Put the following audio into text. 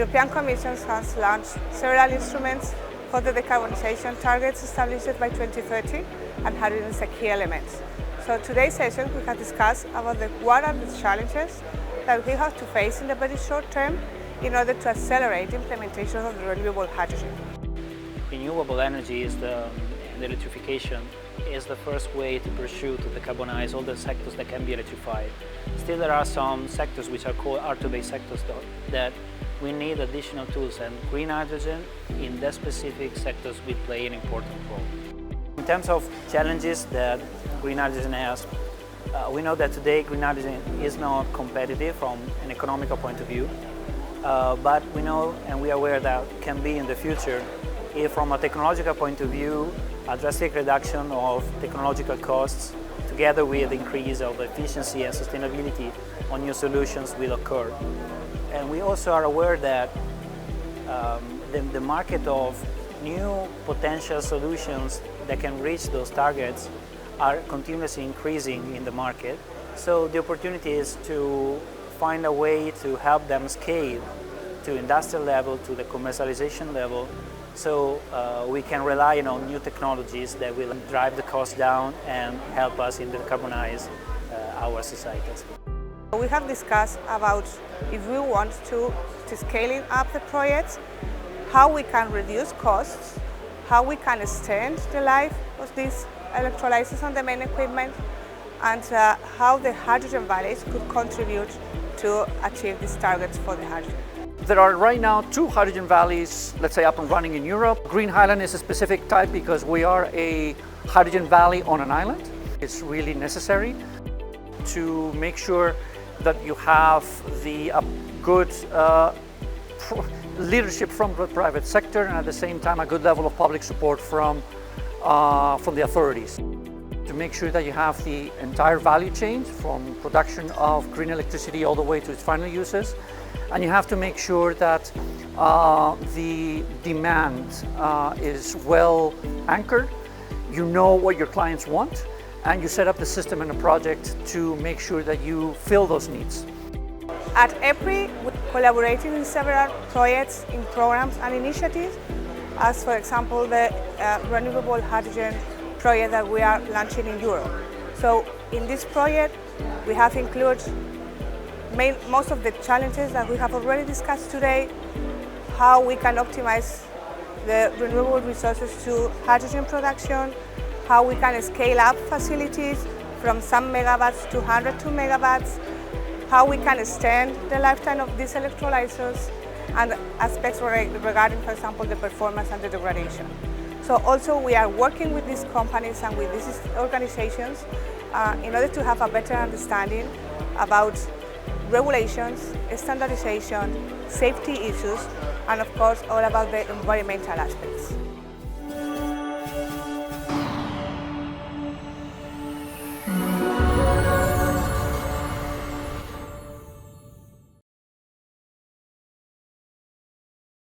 European Commission has launched several instruments for the decarbonization targets established by 2030, and hydrogen is a key element. So today's session we have discussed about what are the challenges that we have to face in the very short term in order to accelerate implementation of the renewable hydrogen. Renewable energy is the electrification is the first way to pursue to decarbonize all the sectors that can be electrified. Still, there are some sectors which are called R2-based sectors that we need additional tools, and green hydrogen in the specific sectors will play an important role. In terms of challenges that green hydrogen has, we know that today green hydrogen is not competitive from an economical point of view, but we know and we are aware that can be in the future if from a technological point of view a drastic reduction of technological costs together with the increase of efficiency and sustainability on new solutions will occur. And we also are aware that the market of new potential solutions that can reach those targets are continuously increasing in the market. So the opportunity is to find a way to help them scale to industrial level, to the commercialization level, so we can rely on new technologies that will drive the cost down and help us in decarbonize our societies. We have discussed about if we want to scaling up the projects, how we can reduce costs, how we can extend the life of these electrolyzers and the main equipment, and how the hydrogen valleys could contribute to achieve these targets for the hydrogen. There are right now 2 hydrogen valleys, let's say, up and running in Europe. Green Highland is a specific type because we are a hydrogen valley on an island. It's really necessary to make sure that you have the good leadership from the private sector, and at the same time a good level of public support from the authorities. To make sure that you have the entire value chain from production of green electricity all the way to its final uses. And you have to make sure that the demand is well anchored. You know what your clients want, and you set up the system and a project to make sure that you fill those needs. At EPRI, we're collaborating in several projects, in programs and initiatives, as for example the Renewable hydrogen project that we are launching in Europe. So in this project, we have included most of the challenges that we have already discussed today, how we can optimize the renewable resources to hydrogen production, how we can scale up facilities from some megawatts to 102 megawatts, how we can extend the lifetime of these electrolyzers, and aspects regarding, for example, the performance and the degradation. So also we are working with these companies and with these organizations in order to have a better understanding about regulations, standardization, safety issues, and of course all about the environmental aspects.